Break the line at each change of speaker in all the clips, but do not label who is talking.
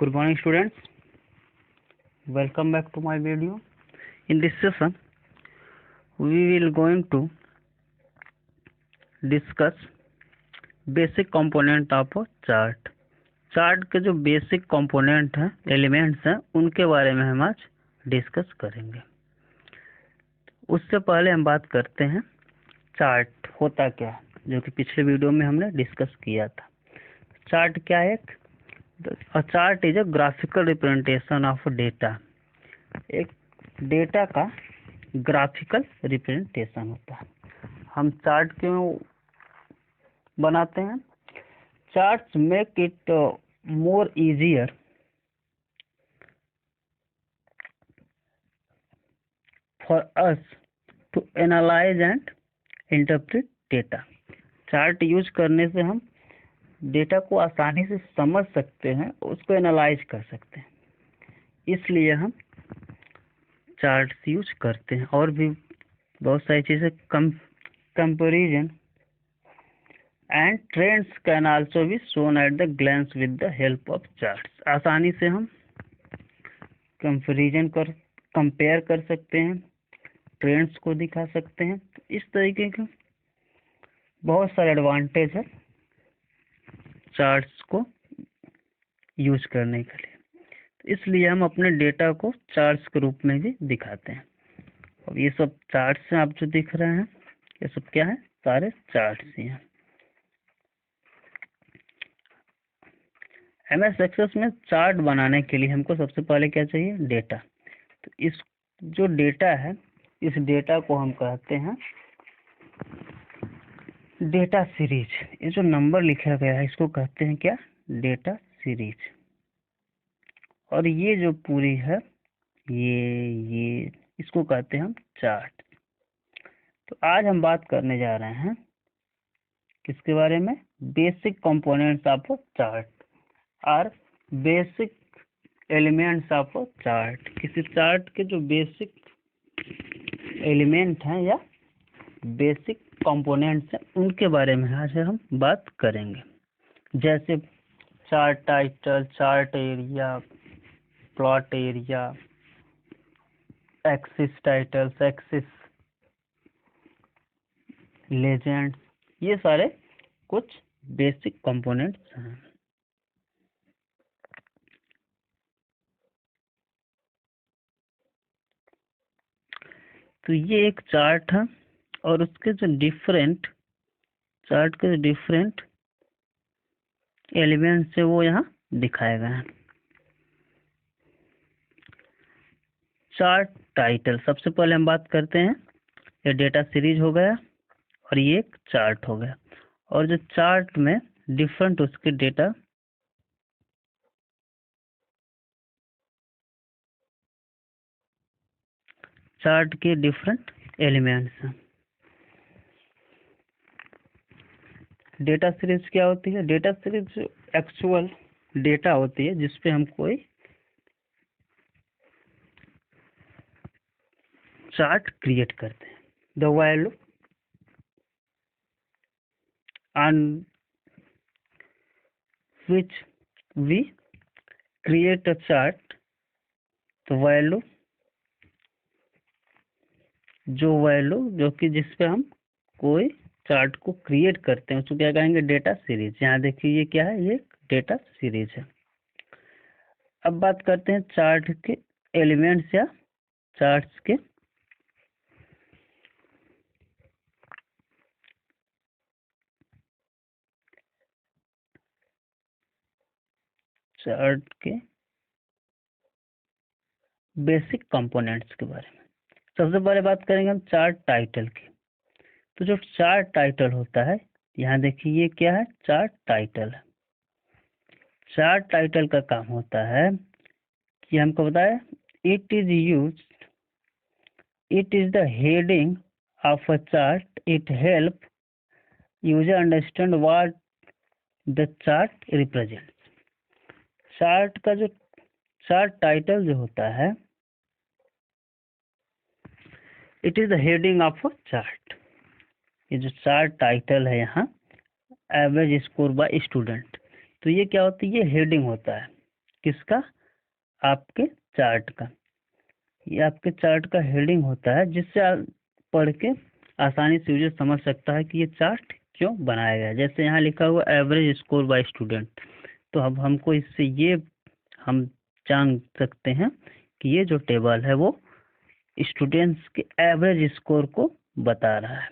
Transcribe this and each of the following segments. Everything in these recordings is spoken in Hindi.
Good morning, students. Welcome back to my video. In this session, we will going to discuss basic component of a chart. Chart के जो बेसिक कंपोनेंट हैं, एलिमेंट्स हैं, उनके बारे में हम आज डिस्कस करेंगे। उससे पहले हम बात करते हैं चार्ट होता क्या है, जो कि पिछले वीडियो में हमने डिस्कस किया था। चार्ट क्या है? A chart is a graphical representation of data. एक डेटा का ग्राफिकल रिप्रेजेंटेशन होता है। हम चार्ट क्यों बनाते हैं? Charts make it more easier for us to analyse and interpret data. Chart use करने से हम डेटा को आसानी से समझ सकते हैं, उसको एनालाइज कर सकते हैं, इसलिए हम चार्ट्स यूज करते हैं। और भी बहुत सारी चीज़ें, comparison and trends can also be shown at the glance with the help of charts. आसानी से हम कंपेयर कर सकते हैं, ट्रेंड्स को दिखा सकते हैं। इस तरीके के बहुत सारे एडवांटेज है चार्ट्स को यूज करने के लिए, तो इसलिए हम अपने डेटा को चार्ट्स के रूप में भी दिखाते हैं। और ये सब चार्ट्स हैं, आप जो दिख रहे हैं, ये सब क्या है? सारे चार्ट्स ही हैं। MS एक्सेस में चार्ट बनाने के लिए हमको सबसे पहले क्या चाहिए? डेटा। तो इस जो डेटा है, इस डेटा को हम कहते हैं डेटा सीरीज। ये जो नंबर लिखा गया है, इसको कहते हैं क्या? Data series. और ये जो पूरी है, ये इसको कहते हैं हम चार्ट। तो आज हम बात करने जा रहे हैं किसके बारे में? बेसिक कंपोनेंट्स ऑफ चार्ट और बेसिक एलिमेंट्स ऑफ चार्ट। किसी चार्ट के जो बेसिक एलिमेंट हैं या बेसिक कंपोनेंट्स हैं, उनके बारे में आज हम बात करेंगे। जैसे chart title, chart area, plot area, axis titles, axis legends, ये सारे कुछ बेसिक कंपोनेंट्स हैं। तो ये एक चार्ट है और उसके जो चार्ट के डिफरेंट एलिमेंट्स है वो यहाँ दिखाए गए हैं। चार्ट टाइटल, सबसे पहले हम बात करते हैं, ये डेटा सीरीज हो गया और ये एक चार्ट हो गया। और जो चार्ट में डिफरेंट उसके डेटा चार्ट के डिफरेंट एलिमेंट्स हैं। डेटा सीरीज क्या होती है? डेटा सीरीज एक्चुअल डेटा होती है जिसपे हम कोई चार्ट क्रिएट करते हैं। The value on which we create a chart, तो वैल्यू जो कि जिसपे हम कोई चार्ट को क्रिएट करते हैं, उसको क्या कहेंगे? Data series. यहाँ देखिए ये क्या है? ये डेटा सीरीज है। अब बात करते हैं चार्ट के एलिमेंट्स या चार्ट्स के बेसिक कंपोनेंट्स के बारे में। सबसे पहले बात करेंगे हम चार्ट टाइटल की। तो जो चार्ट टाइटल होता है, यहाँ देखिए ये क्या है? चार्ट टाइटल है। चार्ट टाइटल का काम होता है कि हमको बताया, it is the heading of a chart. It help user understand what the chart represent. Chart का जो चार्ट टाइटल जो होता है, it is the heading of a chart. ये जो चार्ट टाइटल है यहाँ, एवरेज स्कोर बाय स्टूडेंट, तो ये क्या होती है? ये हेडिंग होता है। किसका? आपके चार्ट का। ये आपके चार्ट का हेडिंग होता है, जिससे आप पढ़ के आसानी से यूजर समझ सकता है कि ये चार्ट क्यों बनाया गया है। जैसे यहाँ लिखा हुआ एवरेज स्कोर बाय स्टूडेंट, तो अब हमको इससे ये हम जान सकते हैं कि ये जो टेबल है वो स्टूडेंट्स के एवरेज स्कोर को बता रहा है।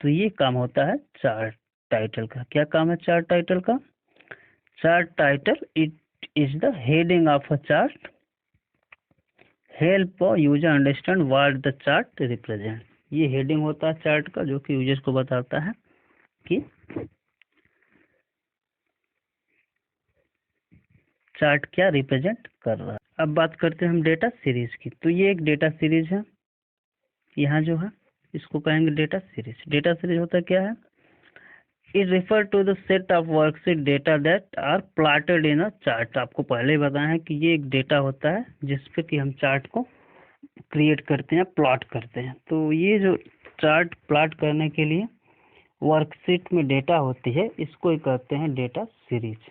तो ये काम होता है चार्ट टाइटल का। क्या काम है चार्ट टाइटल का? Chart title it is the heading of a chart, help user understand what the chart represent. ये हेडिंग होता है चार्ट का, जो कि यूजर्स को बताता है कि चार्ट क्या रिप्रेजेंट कर रहा है। अब बात करते हैं हम डेटा सीरीज की। तो ये एक डेटा सीरीज है, यहाँ जो है इसको कहेंगे डेटा सीरीज। डेटा सीरीज होता क्या है? It refer to the set of worksheet data that are plotted in a chart. आपको पहले ही बताया है कि ये एक डेटा होता है जिसपे कि हम चार्ट को क्रिएट करते हैं, प्लॉट करते हैं। तो ये जो चार्ट प्लॉट करने के लिए वर्कशीट में डेटा होती है, इसको ही कहते हैं डेटा सीरीज।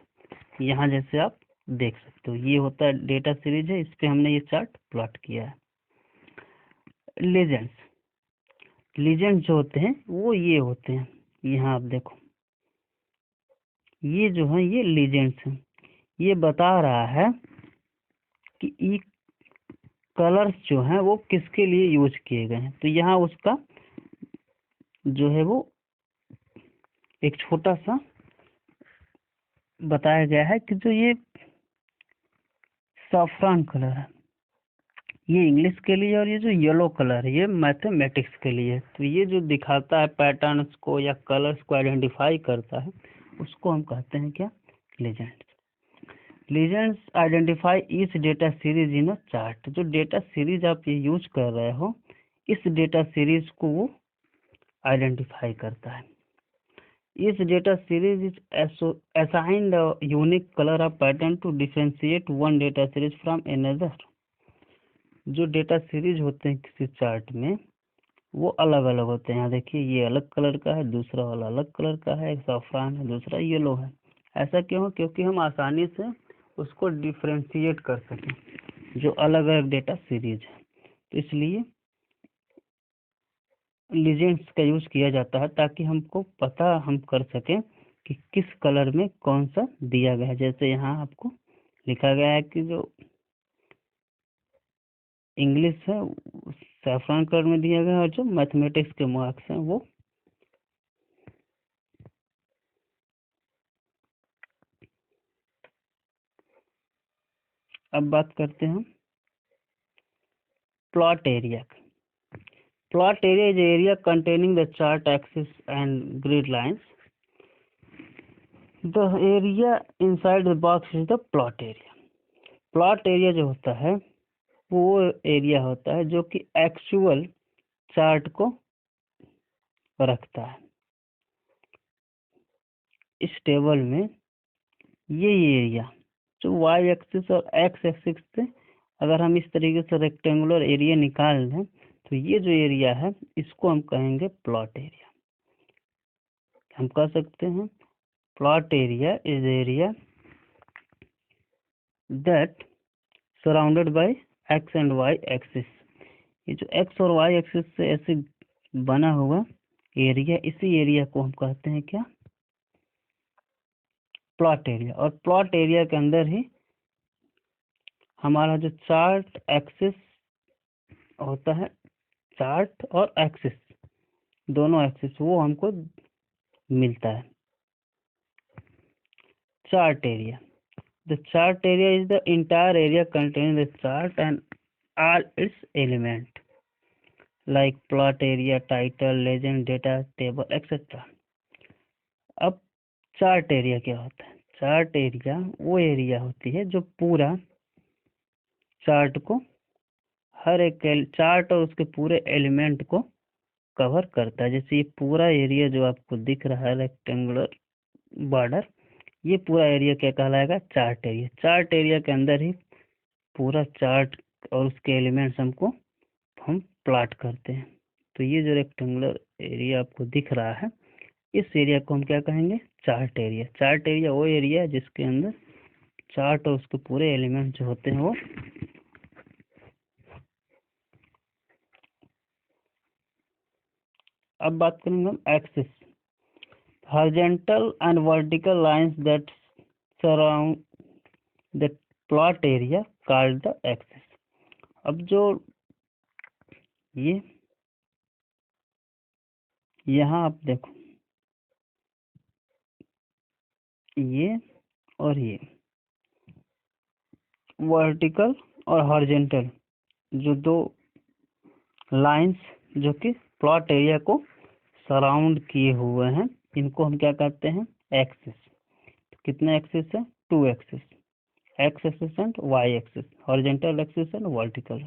यहाँ जैसे आप देख सकते हो ये होता है डेटा सीरीज है, इस पे हमने ये चार्ट प्लॉट किया है। लीजेंड्स, लीजेंड जो होते हैं वो ये होते हैं, यहाँ आप देखो ये जो है ये लीजेंड्स हैं। ये बता रहा है कि ये कलर्स जो हैं वो किसके लिए यूज किए गए हैं। तो यहाँ उसका जो है वो एक छोटा सा बताया गया है कि जो ये सैफरन कलर है ये इंग्लिश के लिए, और ये जो येलो कलर है ये मैथमेटिक्स के लिए। तो ये जो दिखाता है पैटर्न्स को या कलर्स को आइडेंटिफाई करता है, उसको हम कहते हैं क्या? लीजेंड्स। लीजेंड्स आइडेंटिफाई इस data series in a chart. जो डेटा सीरीज आप ये यूज कर रहे हो, इस डेटा सीरीज को वो आइडेंटिफाई करता है। इस data series is assigned a unique color or pattern to differentiate one data series from another। जो डेटा सीरीज होते हैं किसी चार्ट में वो अलग अलग होते हैं। यहाँ देखिए ये अलग कलर का है, दूसरा वाला अलग कलर का है, एक सैफरन है, दूसरा येलो है। ऐसा क्यों? क्योंकि हम आसानी से उसको डिफ्रेंशिएट कर सकें जो अलग अलग डेटा सीरीज है। तो इसलिए लीजेंड्स का यूज किया जाता है ताकि हमको पता हम कर सकें कि किस कलर में कौन सा दिया गया है। जैसे यहाँ आपको लिखा गया है कि जो इंग्लिश है सैफरन कलर में दिया गया है, और जो मैथमेटिक्स के मार्क्स हैं वो अब बात करते हैं plot area. Plot area is area containing the chart axis and grid lines. The area inside the box is the plot area. Plot area जो होता है वो एरिया होता है जो कि एक्चुअल चार्ट को रखता है। इस टेबल में ये एरिया जो वाई एक्सिस और एक्स एक्सिस पे अगर हम इस तरीके से रेक्टेंगुलर एरिया निकाल दें, तो ये जो एरिया है इसको हम कहेंगे प्लॉट एरिया। हम कह सकते हैं plot area is area that surrounded by X and Y axis. ये जो एक्स और वाई एक्सिस से ऐसे बना हुआ एरिया, इसी एरिया को हम कहते हैं क्या? Plot area. और प्लॉट एरिया के अंदर ही हमारा जो चार्ट एक्सिस होता है, चार्ट और एक्सिस दोनों एक्सिस वो हमको मिलता है। Chart area, the chart area is the entire area containing the chart and all its element like plot area, title, legend, data, table, etc. अब चार्ट एरिया क्या होता है? चार्ट एरिया वो एरिया होती है जो पूरा चार्ट को, हर एक चार्ट और उसके पूरे एलिमेंट को कवर करता है। जैसे ये पूरा एरिया जो आपको दिख रहा है रेक्टेंगुलर बॉर्डर, ये पूरा एरिया क्या कहलाएगा? Chart area. चार्ट एरिया के अंदर ही पूरा चार्ट और उसके एलिमेंट्स हमको हम प्लॉट करते हैं। तो ये जो रेक्टेंगुलर एरिया आपको दिख रहा है, इस एरिया को हम क्या कहेंगे? Chart area. चार्ट एरिया वो एरिया है जिसके अंदर चार्ट और उसके पूरे एलिमेंट जो होते हैं वो अब बात करेंगे हम axis, horizontal and vertical lines that surround the plot area called the axis. अब जो ये यहाँ आप देखो, ये और ये वर्टिकल और हॉरिजॉन्टल जो दो लाइंस जो कि प्लॉट एरिया को सराउंड किए हुए हैं, इनको हम क्या कहते हैं? एक्सिस। तो कितने एक्सिस है? 2 axis, X axis and Y axis, horizontal axis and vertical.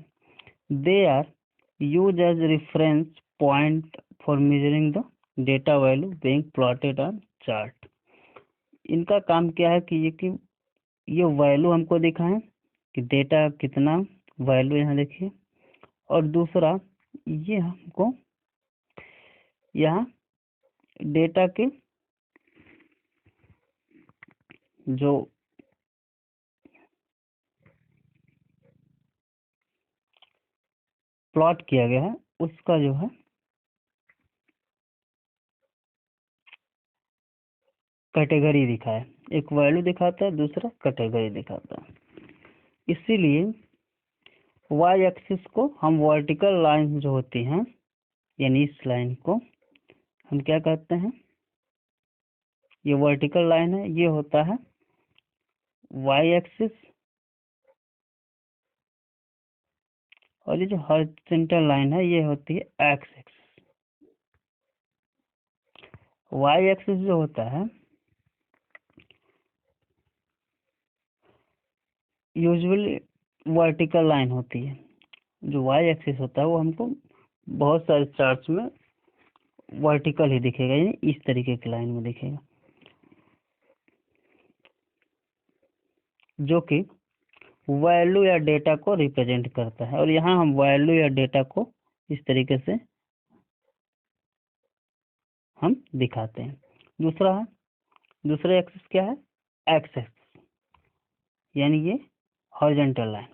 They are used as reference point for measuring the data value being plotted on chart. इनका काम क्या है कि ये वैल्यू हमको दिखाएं कि डेटा कितना वैल्यू यहाँ देखिए, और दूसरा ये हमको यहाँ डेटा के जो प्लॉट किया गया है उसका जो है कैटेगरी दिखाए, एक वैल्यू दिखाता है, दूसरा कैटेगरी दिखाता है। इसीलिए वाई एक्सिस को हम वर्टिकल लाइन जो होती हैं, यानी इस लाइन को हम क्या कहते हैं? ये वर्टिकल लाइन है, ये होता है वाई एक्सिस, और ये जो हॉरिजॉन्टल लाइन है ये होती है एक्स एक्सिस। वाई एक्सिस जो होता है यूजुअली वर्टिकल लाइन होती है, जो वाई एक्सिस होता है वो हमको बहुत सारे चार्ट्स में वर्टिकल ही दिखेगा, यानी इस तरीके की लाइन में दिखेगा, जो कि वैल्यू या डेटा को रिप्रेजेंट करता है। और यहाँ हम वैल्यू या डेटा को इस तरीके से हम दिखाते हैं। दूसरा एक्सिस क्या है? एक्स एक्सिस, यानी ये horizontal line.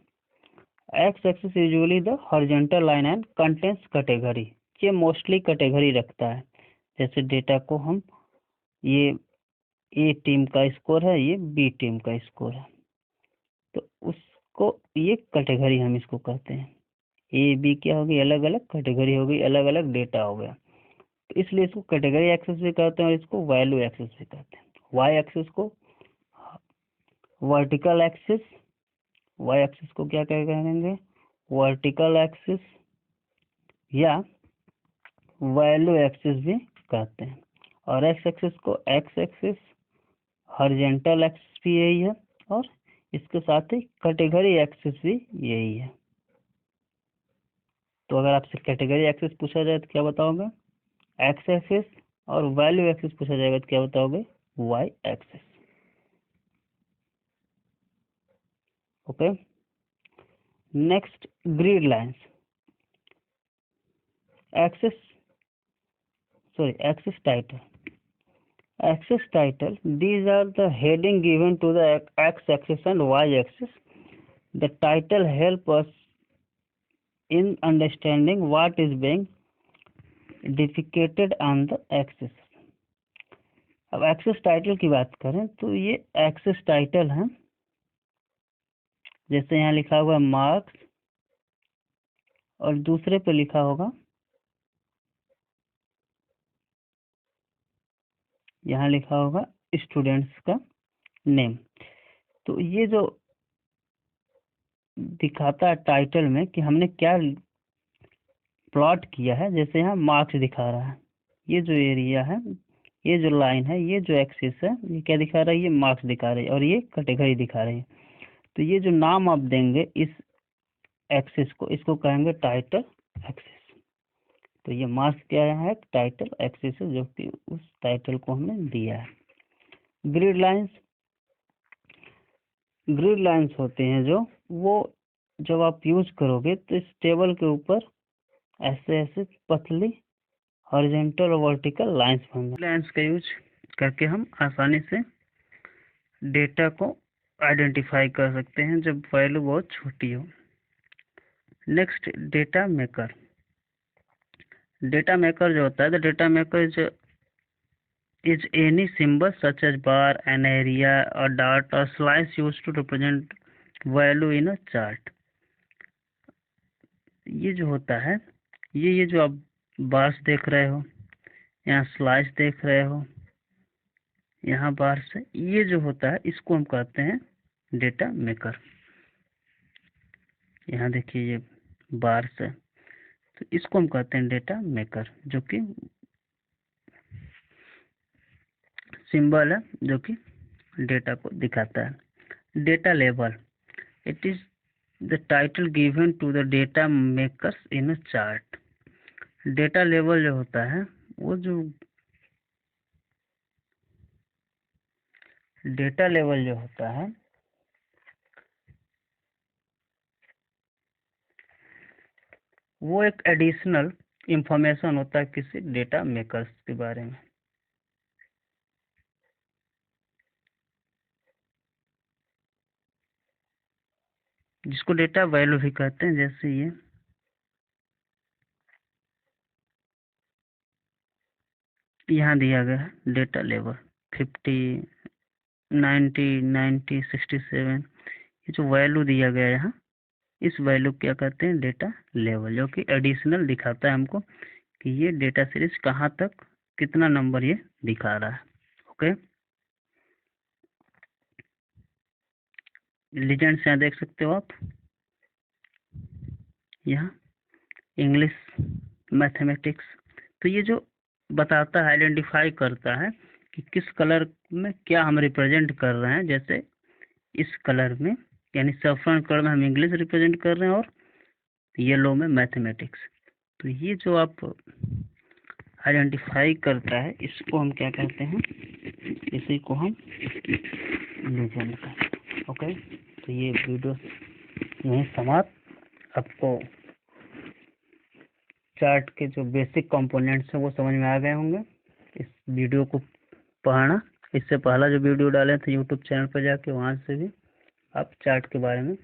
X axis usually the horizontal line and contents category, ये मोस्टली कैटेगरी रखता है। जैसे डेटा को हम ये ए टीम का स्कोर है, ये बी टीम का स्कोर है, तो उसको ये कैटेगरी हम इसको कहते हैं। ए बी क्या होगी? अलग अलग कैटेगरी होगी, अलग अलग डेटा हो गया, तो इसलिए इसको कैटेगरी एक्सेस भी कहते हैं और इसको वैल्यू एक्सेस भी कहते हैं। वाई एक्सेस को वर्टिकल एक्सिस, वाई एक्सिस को क्या कहेंगे? वर्टिकल एक्सिस या वैल्यू एक्सिस भी कहते हैं। और एक्स एक्सिस को एक्स एक्सिस, हॉरिजॉन्टल एक्सिस भी यही है, और इसके साथ ही कैटेगरी एक्सिस भी यही है। तो अगर आपसे कैटेगरी एक्सिस पूछा जाए तो क्या बताओगे? एक्स एक्सिस, और वैल्यू एक्सिस पूछा जाएगा तो क्या बताओगे? Y axis. Okay, next grid lines, axis title. Axis title, these are the heading given to the x-axis and y-axis. The title help us in understanding what is being depicted on the axis. अब एक्सिस टाइटल की बात करें तो ये एक्सिस टाइटल है, जैसे यहाँ लिखा हुआ मार्क्स और दूसरे पे लिखा होगा, यहाँ लिखा होगा स्टूडेंट्स का नेम। तो ये जो दिखाता है टाइटल में कि हमने क्या प्लॉट किया है, जैसे यहाँ मार्क्स दिखा रहा है, ये जो एरिया है, ये जो लाइन है, ये जो एक्सिस है, ये क्या दिखा रहा है? ये मार्क्स दिखा रही है, और ये कैटेगरी दिखा रही है। तो ये जो नाम आप देंगे इस एक्सिस को, इसको कहेंगे टाइटल एक्सिस। तो ये मार्क्स क्या है? टाइटल एक्सिस है, जो कि उस टाइटल को हमने दिया है। ग्रिड लाइंस होते हैं जो वो जब आप यूज करोगे तो इस टेबल के ऊपर ऐसे ऐसे पतली हॉरिजॉन्टल और वर्टिकल लाइंस का यूज करके हम आसानी से डेटा को आइडेंटिफाई कर सकते हैं जब वैल्यू बहुत छोटी हो। Next data maker. Data maker जो होता है, the data maker is any symbol such as bar, an area, a dot or slice used to represent value in a chart। ये जो होता है, ये जो आप बार्स देख रहे हो, यहाँ स्लाइस देख रहे हो, यहाँ बार्स है, ये जो होता है इसको हम कहते हैं डेटा मेकर। यहाँ देखिए ये बार्स है, तो इसको हम कहते हैं डेटा मेकर, जो कि सिंबल है जो कि डेटा को दिखाता है। Data label, it is the title given to the data makers in a chart. Data label जो होता है, वो जो डेटा लेबल जो होता है वो एक एडिशनल इंफॉर्मेशन होता है किसी डेटा मेकर्स के बारे में। जिसको डेटा वैल्यू भी कहते हैं। जैसे ये यहाँ दिया गया है डेटा लेवल 50, 90, 90, 67, ये जो वैल्यू दिया गया है यहाँ, इस वैल्यू क्या कहते हैं डेटा लेवल, जो कि एडिशनल दिखाता है हमको कि ये डेटा सीरीज कहाँ तक कितना नंबर ये दिखा रहा है। ओके, लीजेंड्स यहाँ देख सकते हो आप, यहाँ इंग्लिश, मैथमेटिक्स। तो ये जो बताता है, आइडेंटिफाई करता है कि किस कलर में क्या हम रिप्रेजेंट कर रहे हैं। जैसे इस कलर में, यानी सैफरन कलर में हम इंग्लिश रिप्रेजेंट कर रहे हैं और येलो में मैथमेटिक्स। तो ये जो आप आइडेंटिफाई करता है, इसको हम क्या कहते हैं, इसी को हम लीजेंड कहते हैं। ओके, तो ये वीडियो यहीं समाप्त। आपको चार्ट के जो बेसिक कंपोनेंट्स हैं वो समझ में आ गए होंगे। इस वीडियो को पढ़ना, इससे पहला जो वीडियो डाले थे यूट्यूब चैनल पर जाके, वहाँ से भी आप चार्ट के बारे में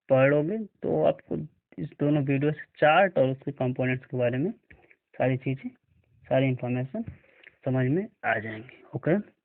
पढ़ लोगे, तो आपको इस दोनों वीडियो से चार्ट और उसके कंपोनेंट्स के बारे में सारी चीज़ें, सारी इंफॉर्मेशन समझ में आ जाएंगी। ओके।